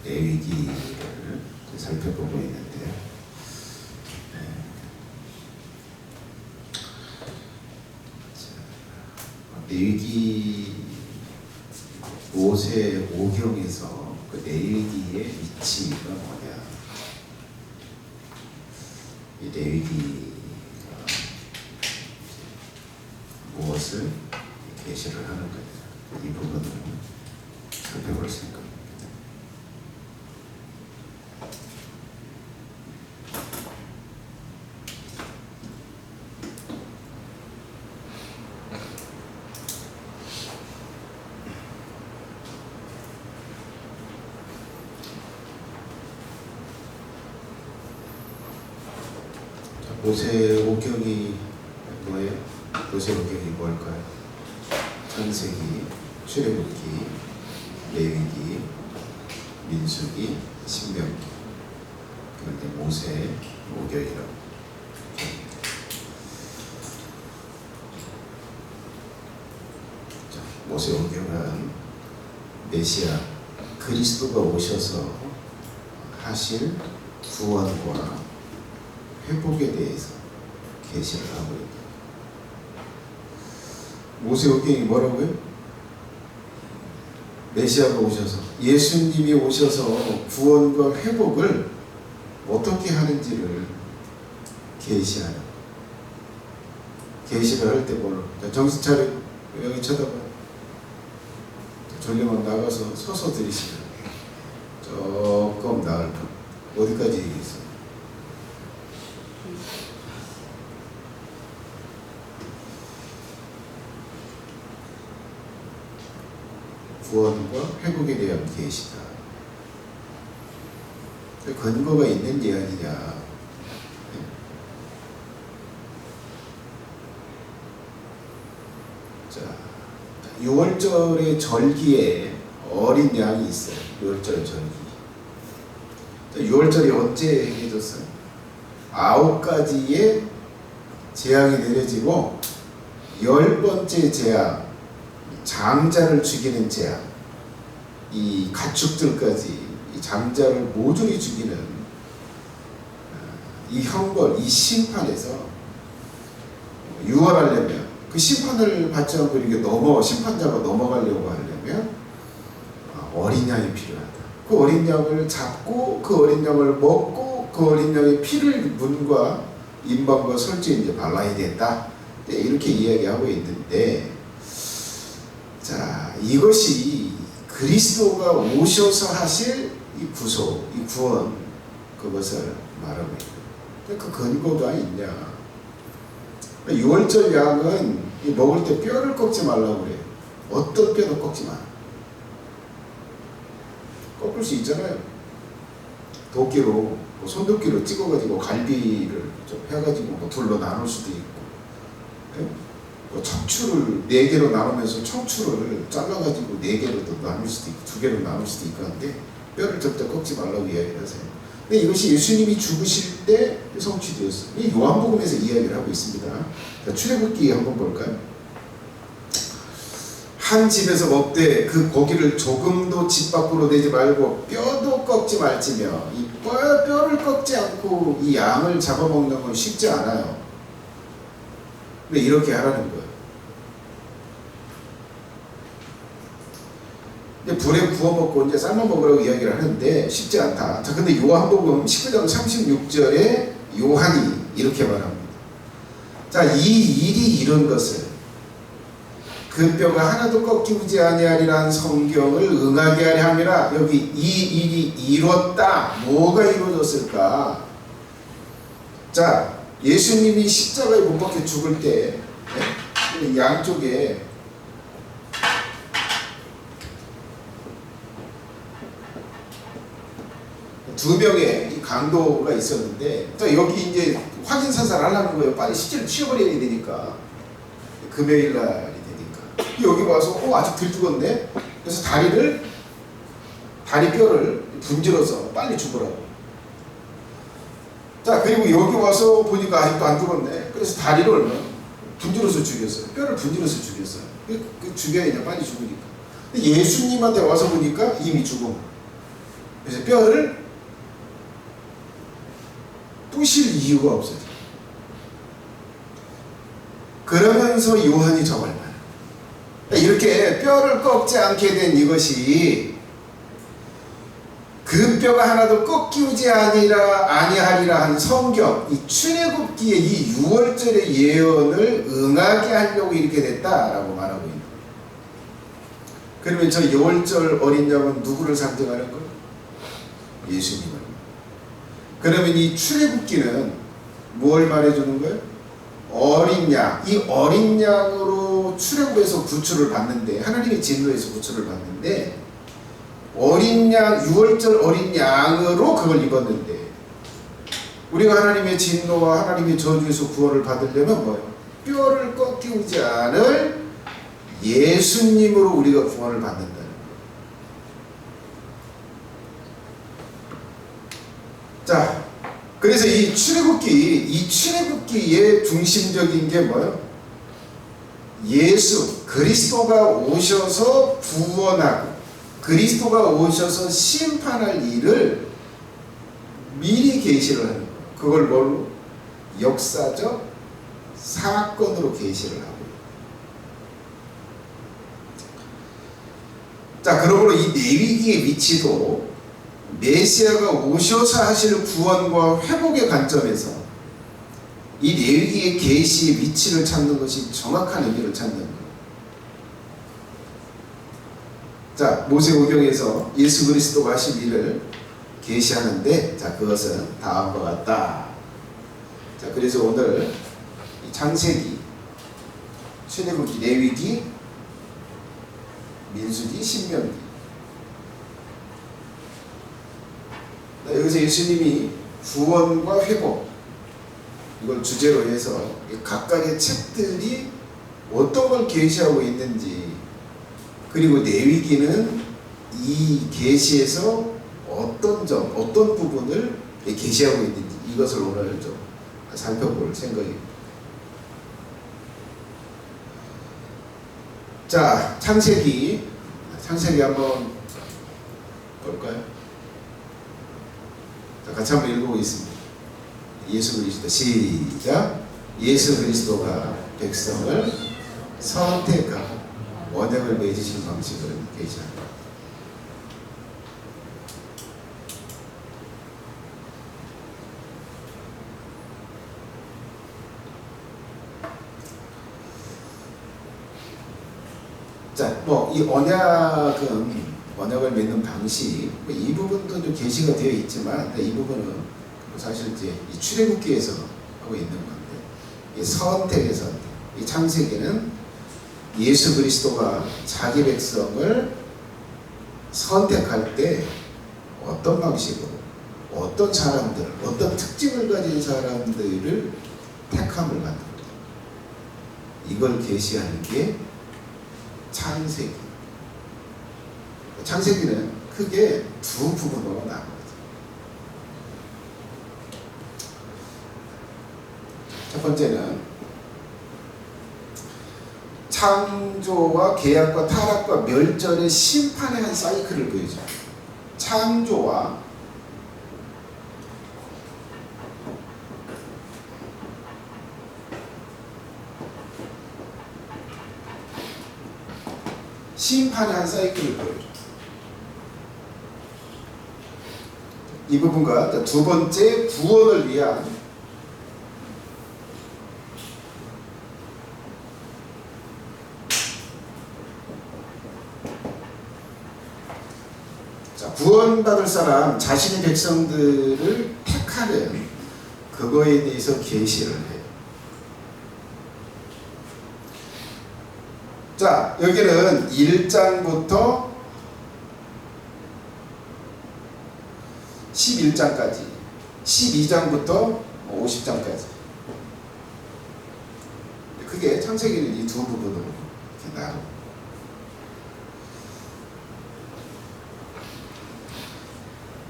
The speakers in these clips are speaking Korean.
레위기를 살펴보고 있는데요. 레위기 모세 오경에서 그 레위기의 위치가 뭐냐? 이 레위기가 무엇을 계시를 하는 거냐? 이 부분을 살펴볼 생각입니다. 모세오경이 뭐예요? 모세오경이 뭘까요? 창세기, 출애굽기, 레위기, 민수기, 신명기. 그런데 모세오경이라고. 모세오경은 메시아 그리스도가 오셔서 하실 구원과 회복에 대해서 계시를 하고 있다. 모세오경이 뭐라고요? 메시아가 오셔서, 예수님이 오셔서 구원과 회복을 어떻게 하는지를 계시하는. 계시를 할 때 뭘로? 정신 차려. 여기 쳐다봐. 졸리면 나가서 서서 들으시면 조금 나을 뿐. 어디까지 얘기했어요? 구원과 회복에 대한 계시다. 근거가 있는 이야기냐? 자, 6월절의 절기에 어린 양이 있어요. 6월절 절기. 6월절이 언제 행해졌어요? 9가지의 재앙이 내려지고 10번째 재앙, 장자를 죽이는 재앙, 이 가축들까지 이 장자를 모조리 죽이는 이 형벌, 이 심판에서 유월하려면, 그 심판을 받지 않고 이렇게 심판자가 넘어가려고 하려면 어린 양이 필요하다. 그 어린 양을 잡고 그 어린 양을 먹고 그 어린 양의 피를 문과 임방과 설주에 이제 발라야 된다. 이렇게 이야기하고 있는데, 자, 이것이 그리스도가 오셔서 하실 이 구속, 이 구원, 그것을 말하고 있고, 그 근거가 있냐? 6월절 양은 먹을 때 뼈를 꺾지 말라고 그래요. 어떤 뼈도 꺾지 마. 꺾을 수 있잖아요. 도끼로, 손도끼로 찍어가지고 갈비를 좀 해가지고 둘로 나눌 수도 있고, 척추를 4개로 나누면서 척추를 잘라가지고 4개로 나눌 수도 있고 2개로 나눌 수도 있고 한데, 뼈를 절대 꺾지 말라고 이야기를 하세요. 근데 이것이 예수님이 죽으실 때 성취되었어요. 이 요한복음에서 이야기를 하고 있습니다. 자, 출애굽기 한번 볼까요? 한 집에서 먹되 그 고기를 조금도 집 밖으로 내지 말고 뼈도 꺾지 말지며, 이 뼈를 꺾지 않고 이 양을 잡아먹는 건 쉽지 않아요. 근데 이렇게 하라는 거예요. 이제 불에 구워 먹고 이제 삶아 먹으라고 이야기를 하는데 쉽지 않다. 자, 근데 요한복음 19장 36절에 요한이 이렇게 말합니다. 자, 이 일이 이런 것을, 그 뼈가 하나도 꺾이지 아니하리라는 성경을 응하게 하려 함이라. 여기 이 일이 이뤘다. 뭐가 이루어졌을까? 자, 예수님이 십자가에 못 박혀 죽을 때 양쪽에 두 명의 강도가 있었는데, 또 여기 이제 확인 사살 하려는 거예요. 빨리 시체를 치워버려야 되니까, 금요일 날이 되니까. 여기 와서 아직 덜 죽었네. 그래서 다리 뼈를 분질러서 빨리 죽으라고. 자, 그리고 여기 와서 보니까 아직도 안 죽었네. 그래서 다리를 분질러서 죽였어요. 뼈를 분질러서 죽였어요. 죽여야 이제 빨리 죽으니까. 예수님한테 와서 보니까 이미 죽은 거예요. 그래서 뼈를 부실 이유가 없어져. 그러면서 요한이 저걸 말해. 이렇게 뼈를 꺾지 않게 된 이것이 그 뼈가 하나도 꺾이지 아니하리라 한 성경, 이 출애굽기의 이 6월절의 예언을 응하게 하려고 이렇게 됐다라고 말하고 있는 거예요. 그러면 저 6월절 어린 양은 누구를 상징하는 거예요? 예수님을. 그러면 이 출애굽기는 뭘 말해주는 거예요? 어린 양. 이 어린 양으로 출애굽에서 구출을 받는데, 하나님의 진노에서 구출을 받는데, 어린 양, 6월절 어린 양으로 그걸 입었는데, 우리가 하나님의 진노와 하나님의 저주에서 구원을 받으려면 뭐예요? 뼈를 꺾이지 않을 예수님으로 우리가 구원을 받는다는 거예요. 자, 그래서 이 출애굽기의 중심적인 게 뭐예요? 예수, 그리스도가 오셔서 구원하고 그리스도가 오셔서 심판할 일을 미리 계시를 하는 거예요. 그걸 뭘로? 역사적 사건으로 계시를 하고. 자, 그러므로 이 내위기의 위치도 메시아가 오셔서 하실 구원과 회복의 관점에서 이 내위기의 계시의 위치를 찾는 것이 정확한 의미를 찾는 거예요. 자, 모세오경에서 예수 그리스도가 하실 일을 계시하는데, 자, 그것은 다음과 같다. 자, 그래서 오늘 이 창세기, 출애굽기, 레위기, 민수기, 신명기. 여기서 예수님이 구원과 회복, 이걸 주제로 해서 각각의 책들이 어떤 걸 계시하고 있는지, 그리고 레위기는 이 계시에서 어떤 점, 어떤 부분을 계시하고 있는지, 이것을 오늘 좀 살펴볼 생각입니다. 자, 창세기 한번 볼까요? 자, 같이 한번 읽어보겠습니다. 예수 그리스도, 시작. 예수 그리스도가 백성을 선택하고 언약을 맺으신 방식을 계시합니다. 자, 이 언약을 맺는 방식, 이 부분도 좀 계시가 되어 있지만, 이 부분은 사실 이제 이 출애굽기에서 하고 있는 건데, 이 선택의 선택, 이 창세기는 예수 그리스도가 자기 백성을 선택할 때 어떤 방식으로, 어떤 사람들을, 어떤 특징을 가진 사람들을 택함을 만듭니다. 이걸 계시하는 게 창세기. 창세기는 크게 두 부분으로 나눕니다. 첫 번째는 창조와 계약과 타락과 멸절의 심판의 한 사이클을 보여줘요. 창조와 심판의 한 사이클을 보여줘요. 이 부분과 두 번째 구원을 위한 구원받을 사람, 자신의 백성들을 택하는 그거에 대해서 계시를 해요. 자, 여기는 1장부터 11장까지, 12장부터 50장까지. 크게 창세기는 이 두 부분으로 이렇게 나눕니다.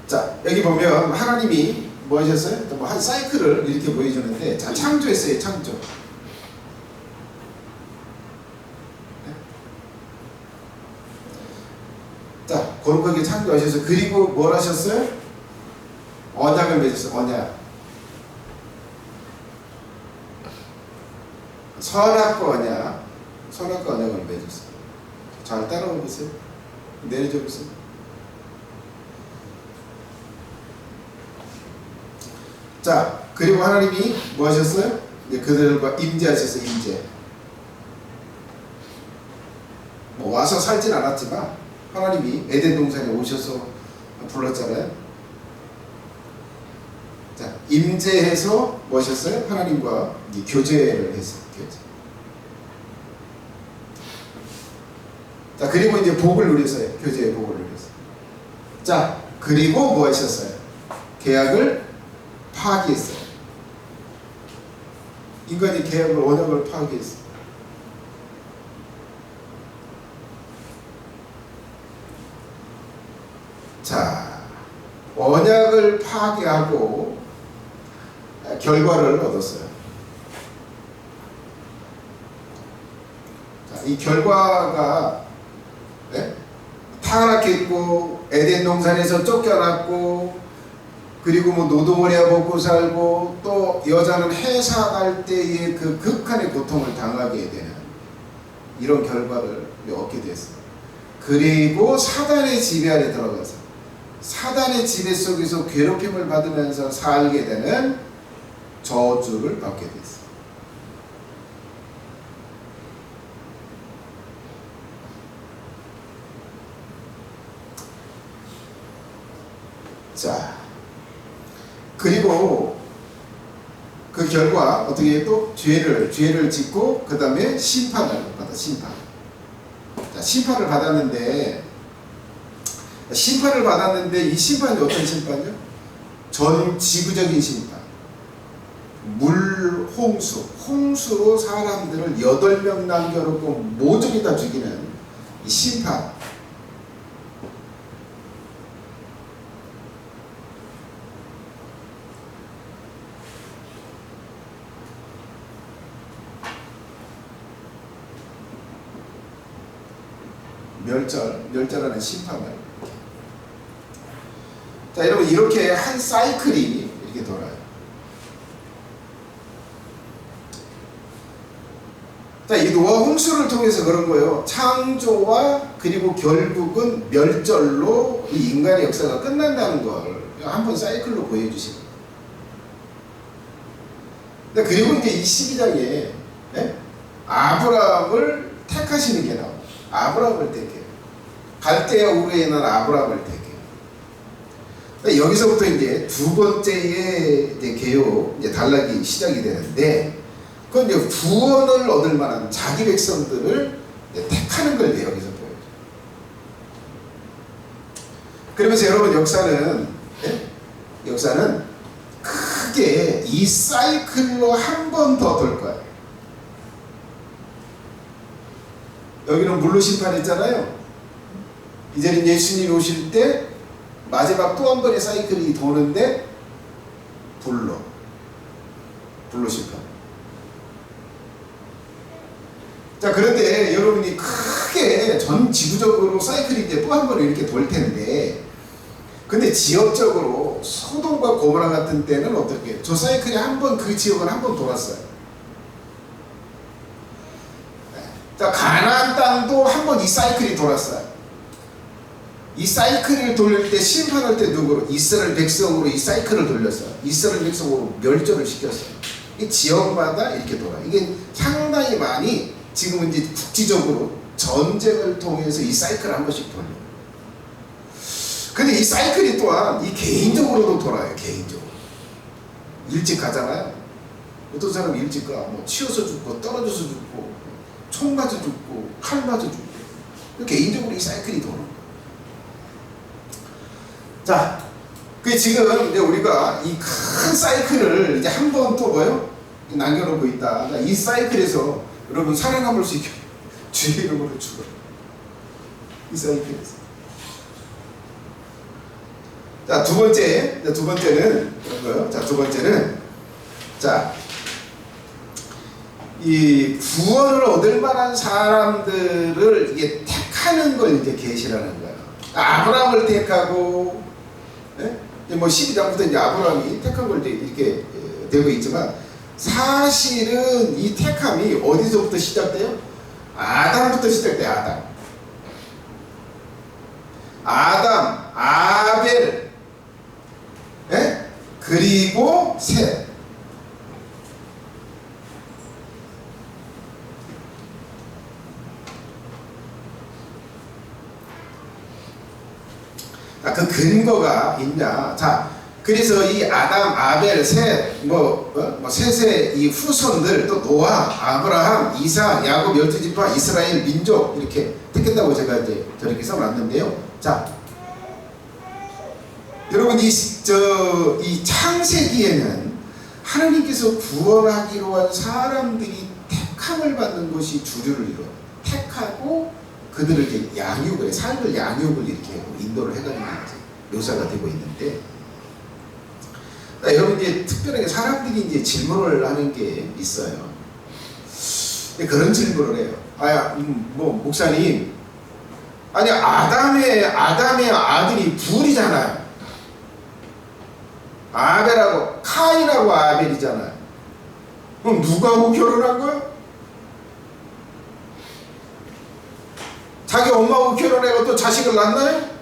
자, 여기 보면 하나님이 뭐 하셨어요? 한 사이클을 이렇게 보여주는데, 자, 창조했어요, 창조. 자, 거룩하게 창조하셔서 그리고 뭘 하셨어요? 언약을 맺었어요. 언약. 선악과 언약. 선악과 언약을 맺었어요. 잘 따라와 보세요. 내려줘 보세요. 자, 그리고 하나님이 뭐 하셨어요? 이제 그들과 임재하셔서 임재. 뭐 와서 살진 않았지만 하나님이 에덴 동산에 오셔서 불렀잖아요. 자, 임재해서 뭐 하셨어요? 하나님과 교제를 했어요. 교제. 자, 그리고 이제 복을 누렸어요. 교제의 복을 누렸어요. 자, 그리고 뭐 하셨어요? 계약을 파기했어요. 인간이 계약을, 언약을 파기했어요. 자, 언약을 파괴하고 결과를 얻었어요. 자, 이 결과가 타락했고 에덴 동산에서 쫓겨났고 그리고 뭐 노동을 해야 먹고 살고 또 여자는 해산할 때의 그 극한의 고통을 당하게 되는 이런 결과를 얻게 됐어요. 그리고 사단의 지배 아래 들어가서 사단의 지배 속에서 괴롭힘을 받으면서 살게 되는 저주를 받게 됐어요. 자, 그리고 그 결과 어떻게 또 죄를 짓고 그 다음에 심판을 받아. 심판. 자, 심판을 받았는데 이 심판이 어떤 심판이요? 전 지구적인 심판. 물 홍수로 사람들을 8명 남겨놓고 모조리 다 죽이는 이 심판. 멸절하는 심판을. 자, 여러분, 이렇게 한 사이클이 이렇게 돌아요. 자, 이 노아 홍수를 통해서 그런 거예요. 창조와 그리고 결국은 멸절로 이 인간의 역사가 끝난다는 걸 한번 사이클로 보여주시는 거예요. 그리고 이제 이 12장에 아브라함을 택하시는 게 나와요. 아브라함을 택해요. 갈대아 우르에 있는 아브라함을 택해요. 여기서부터 이제 두 번째의 이제 개요, 이제 단락이 시작이 되는데, 그건 이제 구원을 얻을 만한 자기 백성들을 택하는 걸 여기서 보여줘요. 그러면서 여러분, 역사는 크게 이 사이클로 한 번 더 돌 거예요. 여기는 물로 심판했잖아요. 이제는 예수님이 오실 때 마지막 또 한 번의 사이클이 도는데 불로 심판. 자, 그런데 여러분이 크게 전 지구적으로 사이클이 이제 또 한 번 이렇게 돌 텐데, 근데 지역적으로 소돔과 고모라 같은 때는 어떻게? 저 사이클이 한 번 그 지역을 한 번 돌았어요. 자, 가나안 땅도 한 번 이 사이클이 돌았어요. 이 사이클을 돌릴 때 심판할 때 누구로? 이스라엘 백성으로 이 사이클을 돌렸어요. 이스라엘 백성으로 멸절을 시켰어요. 이 지역마다 이렇게 돌아요. 이게 상당히 많이 지금 이제 국지적으로 전쟁을 통해서 이 사이클을 한 번씩 돌려요. 근데 이 사이클이 또한 이 개인적으로도 돌아요. 개인적으로. 일찍 가잖아요. 어떤 사람이 일찍 가. 뭐 치여서 죽고 떨어져서 죽고 총 맞아 죽고 칼 맞아 죽고. 개인적으로 이 사이클이 도는 거예요. 자, 그 지금 이제 우리가 이 큰 사이클을 이제 한 번 또 뭐요? 남겨놓고 있다. 이 사이클에서 여러분 살아남을 수 있게 주의 이름으로 죽어요. 이 사이클에서. 자, 두 번째는 뭐예요? 자, 두 번째는 이 구원을 얻을 만한 사람들을 이게 택하는 걸 이제 계시라는 거예요. 아브라함을 택하고, 예? 뭐 12장부터 이제 아브라함이 택한 걸 이렇게 되고 있지만, 사실은 이 택함이 어디서부터 시작돼요? 아담부터 시작돼요. 아담, 아벨, 예? 그리고 셋. 그 근거가 있냐? 자, 그래서 이 아담, 아벨, 셋, 셋의 이 후손들, 또 노아, 아브라함, 이삭, 야곱 12지파, 이스라엘 민족 이렇게 택했다고 제가 이제 저렇게 써놨는데요. 자, 여러분 이 창세기에는 하나님께서 구원하기로 한 사람들이 택함을 받는 것이 주류를 이루어 택하고 그들을 이제 양육을, 삶을 양육을 이렇게 인도를 해가지고 이제 묘사가 되고 있는데, 여러분 이제 특별하게 사람들이 이제 질문을 하는 게 있어요. 그런 질문을 해요. 목사님, 아니 아담의 아들이 둘이잖아요. 아벨하고 카인하고 아벨이잖아요. 그럼 누구하고 결혼한 거예요? 자기 엄마하고 결혼해서 또 자식을 낳나요?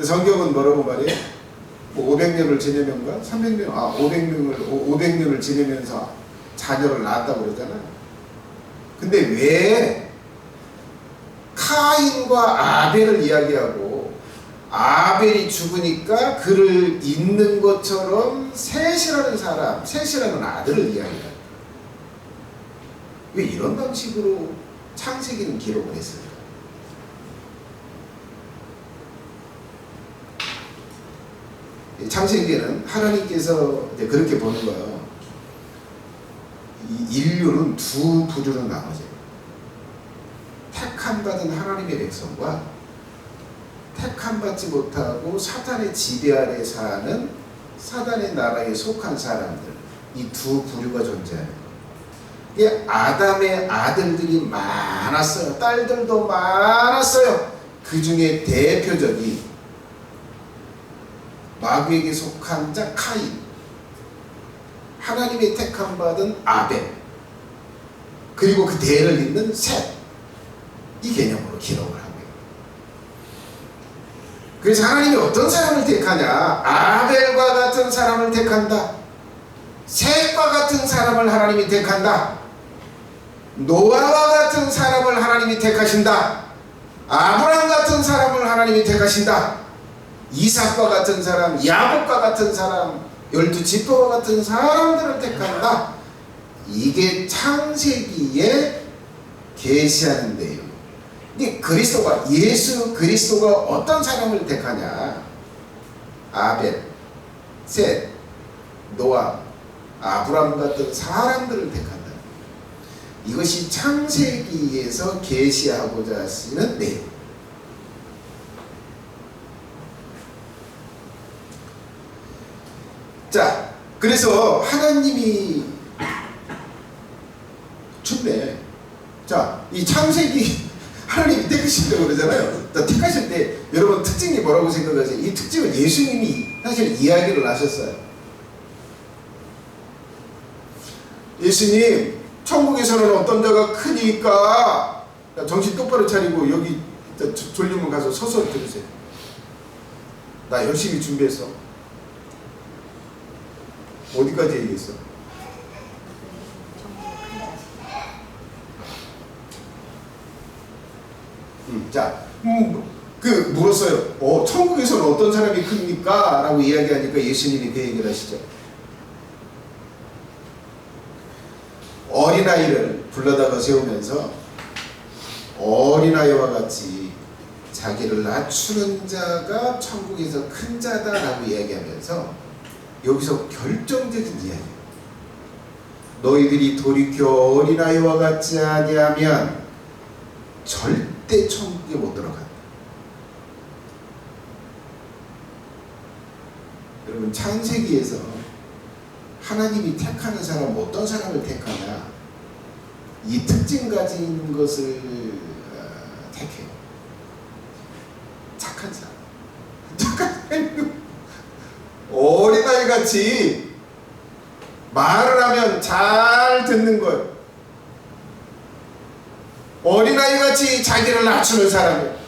성경은 뭐라고 말해요? 500년을 지내면가 300년, 500년을 지내면서 자녀를 낳았다고 그러잖아요. 근데 왜 카인과 아벨을 이야기하고 아벨이 죽으니까 그를 잇는 것처럼 셋이라는 아들을 이야기해요? 왜 이런 방식으로 창세기는 기록을 했을까? 창세기에는 하나님께서 이제 그렇게 보는 거예요. 이 인류는 두 부류로 나눠져요. 택함받은 하나님의 백성과 택함받지 못하고 사탄의 지배 아래 사는 사단의 나라에 속한 사람들, 이 두 부류가 존재해요. 아담의 아들들이 많았어요. 딸들도 많았어요. 그 중에 대표적이 마귀에게 속한 자 카인, 하나님의 택함받은 아벨, 그리고 그 대를 잇는 셋, 이 개념으로 기록을 하고요. 그래서 하나님이 어떤 사람을 택하냐? 아벨과 같은 사람을 택한다. 셋과 같은 사람을 하나님이 택한다. 노아와 같은 사람을 하나님이 택하신다. 아브라함 같은 사람을 하나님이 택하신다. 이삭과 같은 사람, 야곱과 같은 사람, 12지파와 같은 사람들을 택한다. 이게 창세기에 계시하는 내용. 근데 예수 그리스도가 어떤 사람을 택하냐? 아벨, 셋, 노아, 아브라함 같은 사람들을 택한다. 이것이 창세기에서 계시하고자 하시는 내용. 자, 그래서 하나님이 춥네. 자, 이 창세기 하나님이 택하신다고 그러잖아요. 자, 택하실 때 여러분 특징이 뭐라고 생각하세요? 이 특징을 예수님이 사실 이야기를 하셨어요. 예수님, 천국에서는 어떤 자가 크니까, 정신 똑바로 차리고 여기 졸리면 가서 서서 들으세요. 나 열심히 준비했어. 어디까지 얘기했어? 자, 물었어요. 천국에서는 어떤 사람이 큽니까? 라고 이야기하니까 예수님이 그 얘기를 하시죠. 어린아이를 불러다가 세우면서 어린아이와 같이 자기를 낮추는 자가 천국에서 큰 자다라고 이야기하면서 여기서 결정적인 이야기, 너희들이 돌이켜 어린아이와 같지 아니하면 절대 천국에 못 들어간다. 여러분, 창세기에서 하나님이 택하는 사람, 어떤 사람을 택하냐? 이 특징 가진 것을 택해요. 착한 사람. 착한 사람. 어린아이 같이 말을 하면 잘 듣는 거예요. 어린아이 같이 자기를 낮추는 사람이에요.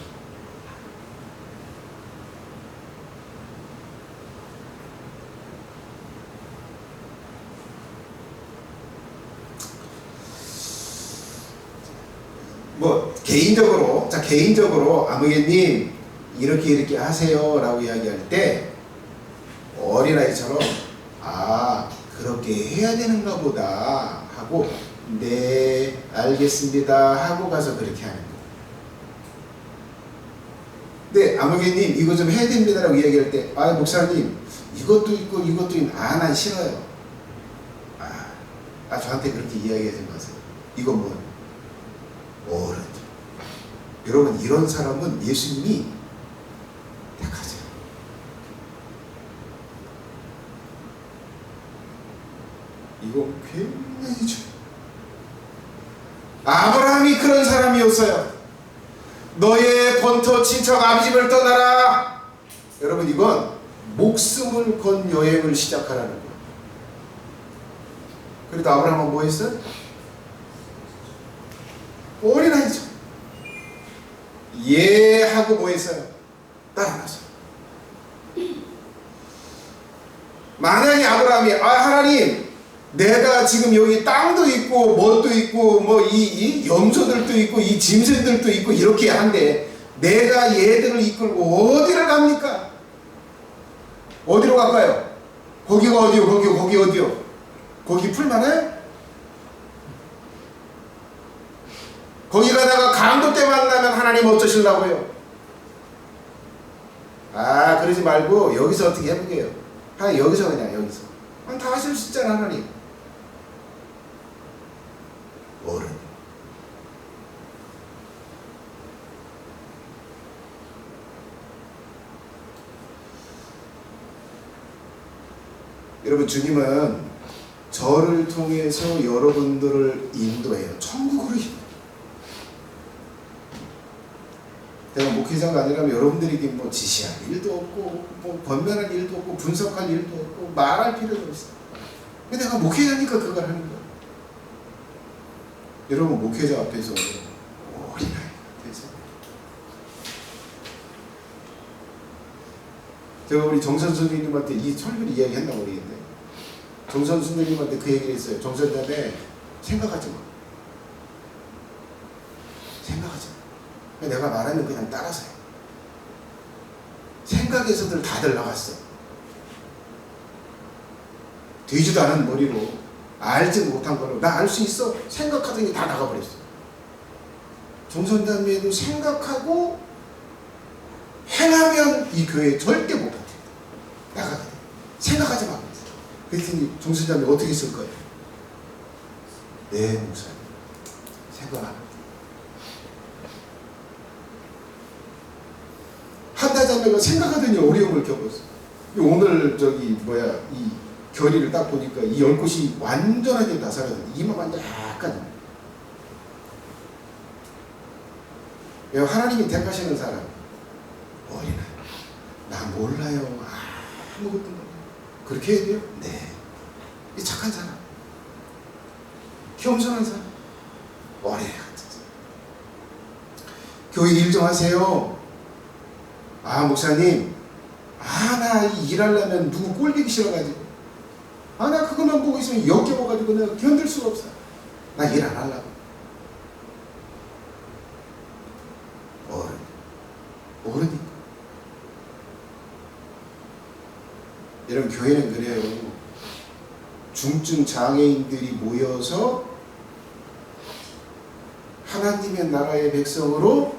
뭐 개인적으로 아무개님 이렇게 하세요 라고 이야기할 때 어린아이처럼 그렇게 해야 되는가 보다 하고 네 알겠습니다 하고 가서 그렇게 하는 거예요. 네 아무개님 이거 좀 해야 됩니다 라고 이야기할 때 목사님 이것도 있고 이것도 있고 난 싫어요. 저한테 그렇게 이야기하지 마세요. 이건 뭐 어른. 여러분 이런 사람은 예수님이 택하세요. 이건 굉장히 중요해요. 아브라함이 그런 사람이었어요. 너의 본토 친척 아비집을 떠나라. 여러분 이건 목숨을 건 여행을 시작하라는 거예요. 그래도 아브라함은 뭐 했어요? 어린아이죠. 예 하고 뭐 했어요? 따라가서. 만약에 아브라함이 하나님 내가 지금 여기 땅도 있고 뭣도 있고 뭐 이 염소들도 있고 이 짐승들도 있고 이렇게 한데 내가 얘들을 이끌고 어디를 갑니까? 어디로 갈까요? 거기가 어디요? 거기 어디요? 거기 풀만해요? 거기 가다가 강도 때 만나면 하나님 어쩌실라고요? 그러지 말고 여기서 어떻게 해보게요? 여기서 그냥 여기서 다 하실 수 있잖아 하나님. 어른. 여러분 주님은 저를 통해서 여러분들을 인도해요. 천국으로 인도해요. 내가 목회자가 아니라면 여러분들에게 뭐 지시할 일도 없고 뭐 권면할 일도 없고 분석할 일도 없고 말할 필요도 없어. 근데 내가 목회자니까 그걸 하는 거야. 여러분 목회자 앞에서 어린아이 앞에서 제가 우리 정선 선생님한테 이 설교를 이야기했나 모르겠네. 정선 선생님한테 그 얘기를 했어요. 정선자한테 생각하지 마. 생각하지 마. 내가 말하면 그냥 따라서 해. 생각에서들 다들 나갔어. 되지도 않은 머리로 알지 못한 거로 나 알 수 있어 생각하더니 다 나가버렸어. 정선자매도 생각하고 행하면 이 교회 절대 못 버텨. 나가게 돼. 생각하지 마. 그랬더니 정선자매 어떻게 쓸 거예요? 네 목사님 생각하는 한다 자매가 생각하더니 어려움을 겪었어. 오늘 이 결의를 딱 보니까 이 연꽃이 완전하게 다 사라졌는데 이마만 약간. 하나님이 택하시는 사람 어린아이 나 몰라요 아무것도 몰라요 그렇게 해야 돼요? 네. 이 착한 사람 겸손한 사람 어린아이 같은 사람. 교회 일 좀 하세요. 목사님 나 일하려면 누구 꼴보기 싫어가지고 나 그것만 보고 있으면 역겨워가지고 내가 견딜 수가 없어. 나 일 안 하려고. 어른이니까. 여러분 교회는 그래요. 중증 장애인들이 모여서 하나님의 나라의 백성으로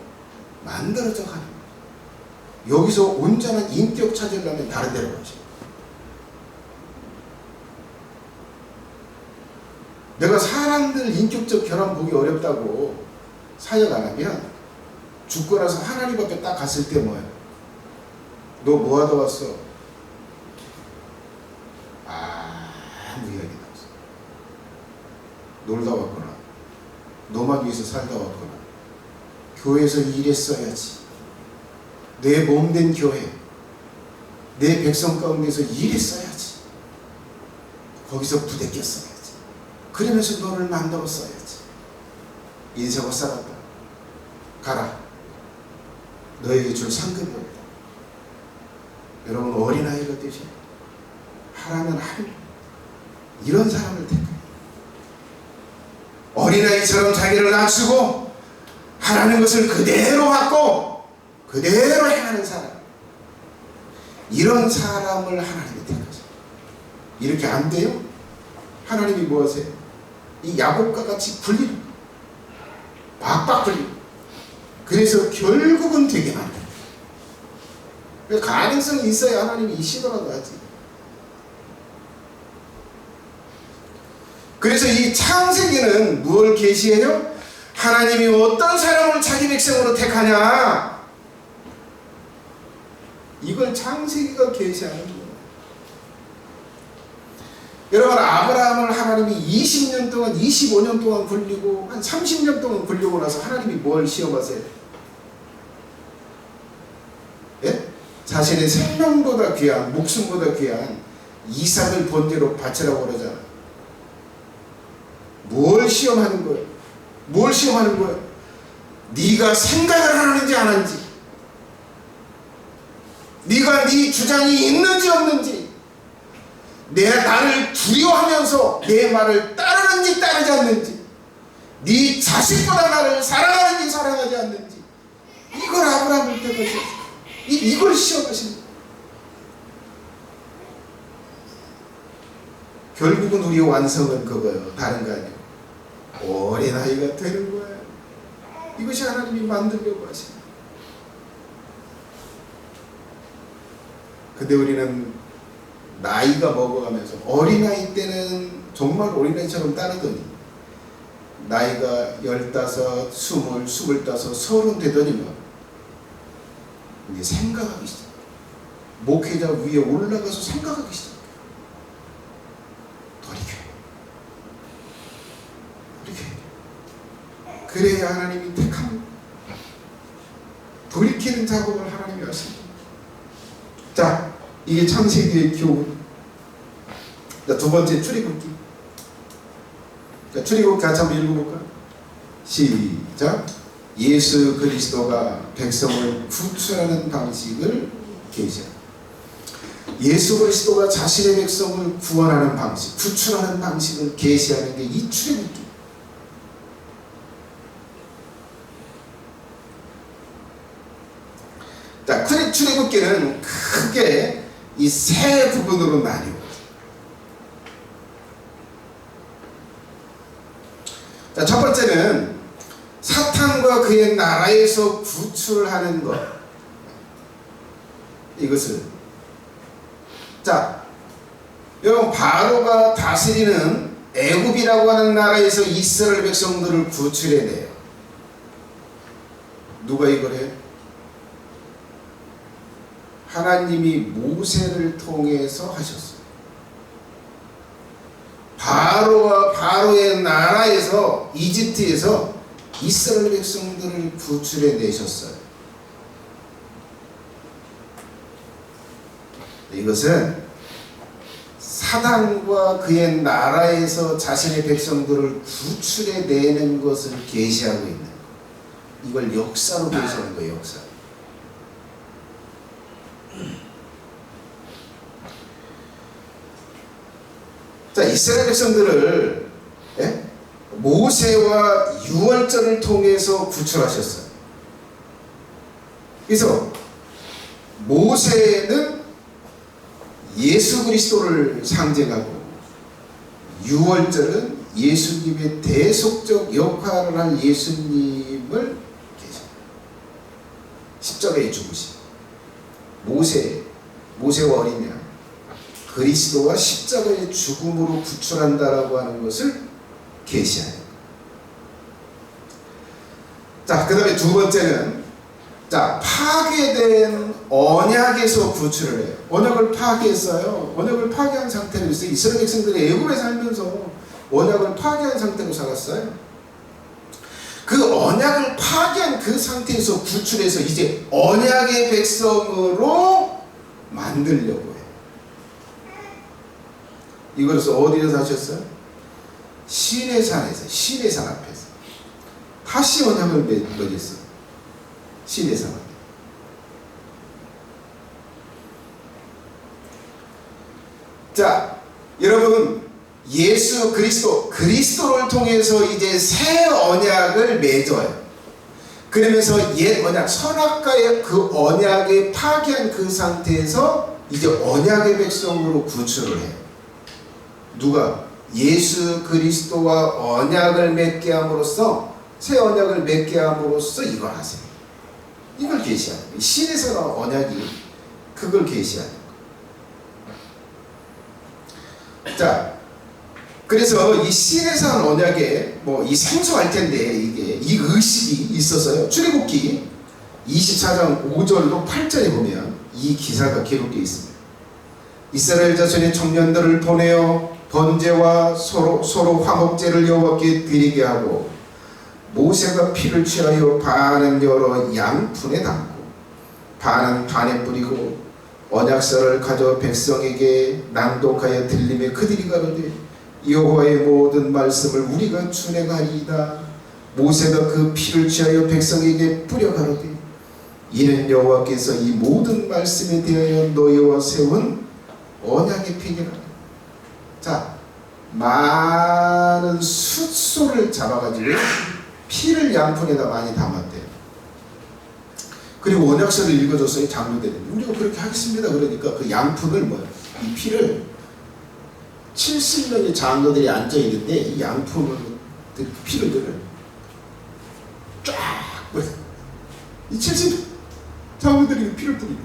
만들어져 가는 거예요. 여기서 온전한 인격 찾으려면 다른 데로 가죠. 내가 사람들 인격적 결함 보기 어렵다고 사역 안 하면 죽고 나서 하나님 앞에 딱 갔을 때 뭐예요? 너 뭐 하다 왔어? 아무 이야기도 없어. 놀다 왔구나. 노마디에서 살다 왔거나 교회에서 일했어야지. 내 몸된 교회, 내 백성 가운데서 일했어야지. 거기서 부대꼈어야지. 그러면서 너를 만들었어야지. 인생을 살았다. 가라. 너에게 줄 상급이 없다. 여러분, 어린아이가 되셔. 하라면 하려. 이런 사람을 택해. 어린아이처럼 자기를 낮추고 하라는 것을 그대로 받고 그대로 행하는 사람. 이런 사람을 하나님이 택하죠. 이렇게 안 돼요? 하나님이 뭐 하세요? 이 야곱과 같이 굴리는 거예요. 박박 굴리는 거예요. 그래서 결국은 되게 만들어요. 가능성이 있어야 하나님이 이 시도라도 하지. 그래서 이 창세기는 무엇을 계시해요? 하나님이 어떤 사람을 자기 백성으로 택하냐, 이걸 창세기가 계시하는 거예요. 여러분, 아브라함을 하나님이 20년 동안 25년 동안 굴리고 한 30년 동안 굴리고 나서 하나님이 뭘 시험하세요? 예? 자신의 생명보다 귀한, 목숨보다 귀한 이삭을 번제로 바치라고 그러잖아. 뭘 시험하는 거예요? 뭘 시험하는 거예요? 네가 생각을 하는지 안 하는지, 네가 네 주장이 있는지 없는지, 나를 두려워하면서 내 말을 따르는지 따르지 않는지, 네 자식보다 나를 사랑하는지 사랑하지 않는지, 이걸 아브라함을 택하셨어요. 이걸 시험하시는 거예요. 결국은 우리의 완성은 그거예요. 다른 거 아니에요. 어린아이가 되는 거예요. 이것이 하나님이 만들려고 하시는 거예요. 근데 우리는 나이가 먹어가면서, 어린아이 때는 정말 어린아이처럼 따르더니 나이가 15, 20, 25, 30 되더니만 이제 생각하기 시작. 목회자 위에 올라가서 생각하기 시작. 그래야 하나님이 택합니다. 돌이키는 작업을 하나님이 하십니다. 자, 이게 창세기의 교훈. 자, 두 번째 출애굽기. 자, 출애굽기 같이 한번 읽어볼까요? 시작. 예수 그리스도가 백성을 구출하는 방식을 계시합니다. 예수 그리스도가 자신의 백성을 구원하는 방식, 구출하는 방식을 계시하는 게 이 출애굽기. 자, 출애굽기는 크게 이 세 부분으로 나뉘어요. 자, 첫 번째는 사탄과 그의 나라에서 구출하는 것. 이것을, 자, 여러분, 바로가 다스리는 애굽이라고 하는 나라에서 이스라엘 백성들을 구출해내요. 누가 이걸 해요? 하나님이 모세를 통해서 하셨어요. 바로와 바로의 나라에서, 이집트에서 이스라엘 백성들을 구출해 내셨어요. 이것은 사단과 그의 나라에서 자신의 백성들을 구출해 내는 것을 계시하고 있는 거예요. 이걸 역사로 계시하는 거예요. 역사. 자, 이스라엘 백성들을 모세와 유월절을 통해서 구출하셨어요. 그래서 모세는 예수 그리스도를 상징하고, 유월절은 예수님의 대속적 역할을 할 예수님을 십자가에 죽으신 모세와 어린 양, 그리스도와 십자가의 죽음으로 구출한다라고 하는 것을 계시하는 거예요. 자, 그 다음에 두 번째는, 자, 파괴된 언약에서 구출을 해요. 언약을 파괴했어요. 언약을 파괴한 상태로 있어요. 이스라엘 백성들이 애굽에 살면서 언약을 파괴한 상태로 살았어요. 그 언약을 파괴한 그 상태에서 구출해서 이제 언약의 백성으로 만들려고 해요. 이것을 어디서 하셨어요? 시내산에서, 시내산 앞에서 다시 언약을 맺었어요. 시내산 앞에. 자, 여러분, 예수 그리스도를 통해서 이제 새 언약을 맺어요. 그러면서 옛 언약, 선악과의 그 언약에 파괴한 그 상태에서 이제 언약의 백성으로 구출을 해요. 누가? 예수 그리스도와 언약을 맺게 함으로써, 새 언약을 맺게 함으로써 이걸 하세요. 이걸 계시하는 거예요. 신에서 나온 언약이 그걸 계시하는 거예요. 자, 그래서 이 신에서 한 언약에 이 생소할 텐데 이게 이 의식이 있어서요. 출애굽기 24장 5절로 8절에 보면 이 기사가 기록되어 있습니다. 이스라엘 자손의 청년들을 보내어 번제와 서로 화목제를 여호와께 드리게 하고 모세가 피를 취하여 반은 여러 양푼에 담고 반은 반에 뿌리고 언약서를 가져 백성에게 낭독하여 들리며 그들이 가로되 여호와의 모든 말씀을 우리가 준행하리이다. 모세가 그 피를 취하여 백성에게 뿌려 가로되 이는 여호와께서 이 모든 말씀에 대하여 너희와 세운 언약의 피니라. 자, 많은 숫소를 잡아가지고 피를 양푼에다 많이 담았대요. 그리고 언약서를 읽어줬어요. 장로들이. 우리가 그렇게 하겠습니다. 그러니까 그 양푼을 이 피를 70명의 장로들이 앉아있는데 이 양푼을 피를 쫙 이 70 장로들이 피를 뿌리고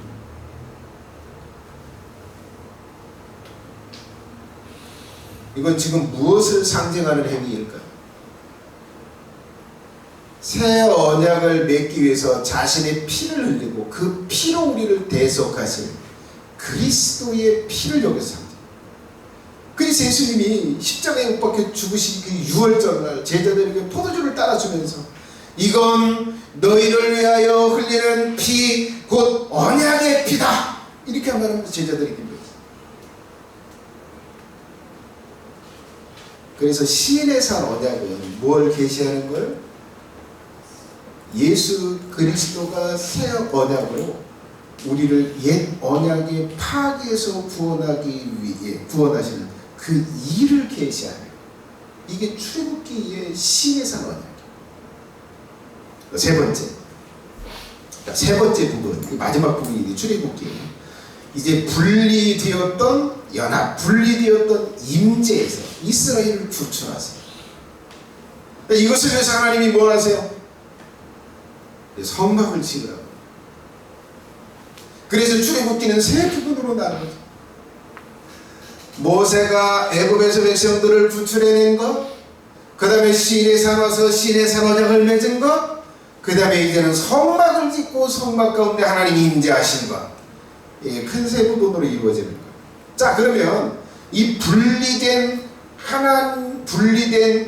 이건 지금 무엇을 상징하는 행위일까요? 새 언약을 맺기 위해서 자신의 피를 흘리고 그 피로 우리를 대속하신 그리스도의 피를 여기서 상징. 그래서 예수님이 십자가에 못 박혀 죽으신 그 유월절날 제자들에게 포도주를 따라주면서 이건 너희를 위하여 흘리는 피 곧 언약의 피다 이렇게 말하면서 제자들에게 믿었어요. 그래서 시인의 산 언약은 뭘 계시하는 거예요? 예수 그리스도가 새 언약으로 우리를 옛 언약의 파괴에서 구원하기 위해 구원하시는 그 일을 계시하는 이게 출애굽기의 시인의 산 언약이에요. 세 번째 부분, 마지막 부분이 출애굽기. 이제 분리되었던 분리되었던 임재에서 이스라엘을 구출하세요. 이것을 위해서 하나님이 뭘 하세요? 성막을 지으라고. 그래서 출애굽기는 세 부분으로 나누죠. 모세가 애굽에서 백성들을 구출해낸 것, 그 다음에 시내산 와서 시내산 언약을 맺은 것, 그 다음에 이제는 성막을 짓고 성막 가운데 하나님이 임재하신 것. 큰 세 부분으로 이루어지는 거예요. 자, 그러면 이 분리된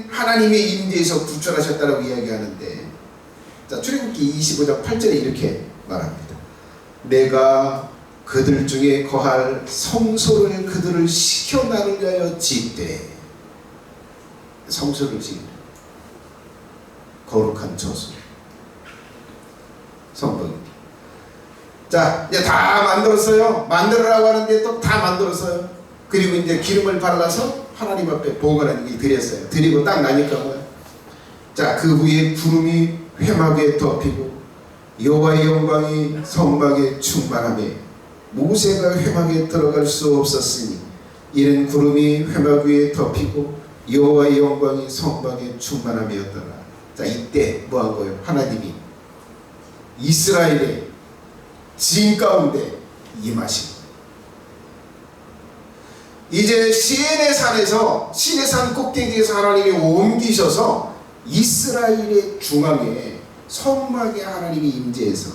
하나님의 임재에서 구출하셨다라고 이야기하는데, 자, 출애굽기 25장 8절에 이렇게 말합니다. 내가 그들 중에 거할 성소를 그들을 시켜 나를 위하여 짓되, 성소를 짓는 거룩한 처소 성벽입니다. 자, 이제 다 만들었어요. 만들으라고 하는데 또 다 만들었어요. 그리고 이제 기름을 발라서 하나님 앞에 보관하는 게 드렸어요. 드리고 딱 나니까 뭐야? 자, 그 위에 구름이 회막에 덮이고 여호와의 영광이 성막에 충만하며 모세가 회막에 들어갈 수 없었으니 이는 구름이 회막 위에 덮이고 여호와의 영광이 성막에 충만함이었더라. 자, 이때 뭐 한 거예요? 하나님이 이스라엘의 진 가운데 임하신 거예요. 이제 시내 산 꼭대기에서 하나님이 옮기셔서 이스라엘의 중앙에 성막에 하나님이 임재해서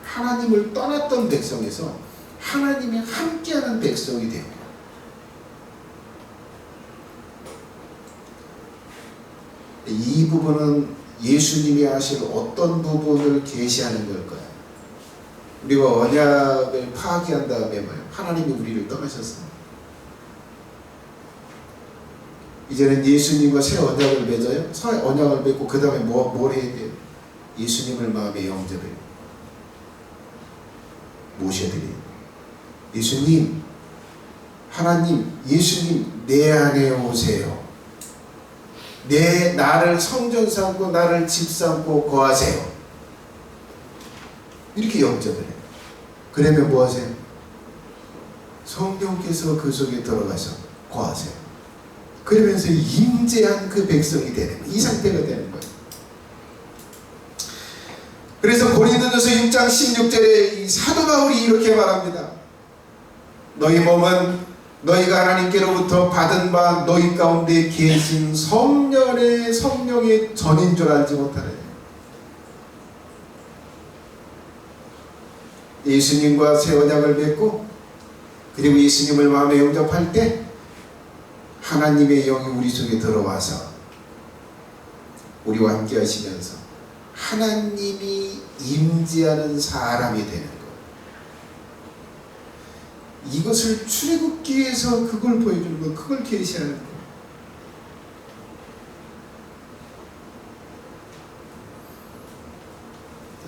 하나님을 떠났던 백성에서 하나님이 함께하는 백성이 됩니다. 이 부분은 예수님이 하실 어떤 부분을 계시하는 걸까요? 우리가 언약을 파악한 다음에 뭐예요? 하나님이 우리를 떠나셨습니다. 이제는 예수님과 새 언약을 맺어요. 새 언약을 맺고 그 다음에 뭘 해야 돼요? 예수님을 마음에 영접해요. 모셔드려요. 예수님, 하나님, 예수님 내 안에 오세요. 나를 성전 삼고 나를 집 삼고 거하세요. 이렇게 영접을 해요. 그러면 뭐 하세요? 성령께서 그 속에 들어가서 거하세요. 그러면서 임재한 그 백성이 되는 거예요. 이 상태가 되는 거예요. 그래서 고린도전서 6장 16절에 이 사도 바울이 이렇게 말합니다. 너희 몸은 너희가 하나님께로부터 받은 바 너희 가운데 계신 성령의 전인 줄 알지 못하느냐. 예수님과 새 언약을 맺고 그리고 예수님을 마음에 영접할 때 하나님의 영이 우리 속에 들어와서 우리와 함께 하시면서 하나님이 임재하는 사람이 되는 것. 이것을 출애굽기에서 그걸 보여주는 것, 그걸 계시하는 것.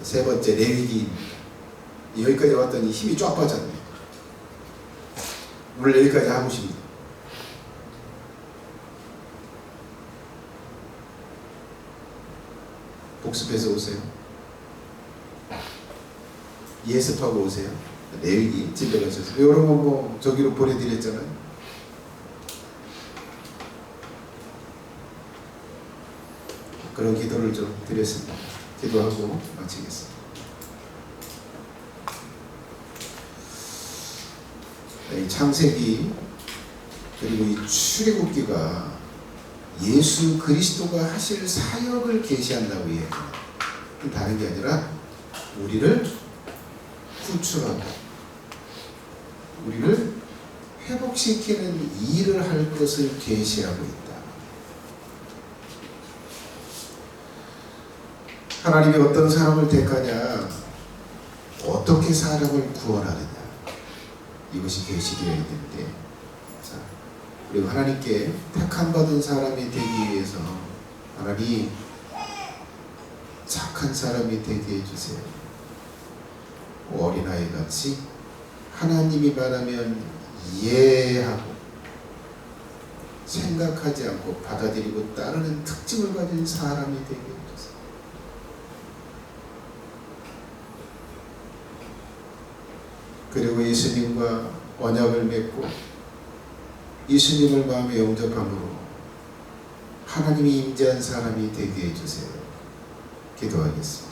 세 번째, 레위기입니다. 여기까지 왔더니 힘이 쫙 빠졌네. 오늘 여기까지 하고 싶습니다. 복습해서 오세요. 예습하고 오세요. 레위기 집에 가셔서 여러분 뭐 저기로 보내드렸잖아요. 그런 기도를 좀 드렸습니다. 기도하고 마치겠습니다. 이 창세기 그리고 이 출애굽기가 예수 그리스도가 하실 사역을 계시한다고 이야기합니다. 다른 게 아니라 우리를 구출하고 우리를 회복시키는 일을 할 것을 계시하고 있다. 하나님이 어떤 사람을 택하냐, 어떻게 사람을 구원하느냐, 이것이 계시되어야 되는데, 자, 그리고 하나님께 택함 받은 사람이 되기 위해서 하나님 착한 사람이 되게 해주세요. 어린아이 같이 하나님이 말하면 이해하고 생각하지 않고 받아들이고 따르는 특징을 가진 사람이 되게 해주세요. 그리고 예수님과 언약을 맺고 예수님을 마음에 영접함으로 하나님이 임재한 사람이 되게 해주세요. 기도하겠습니다.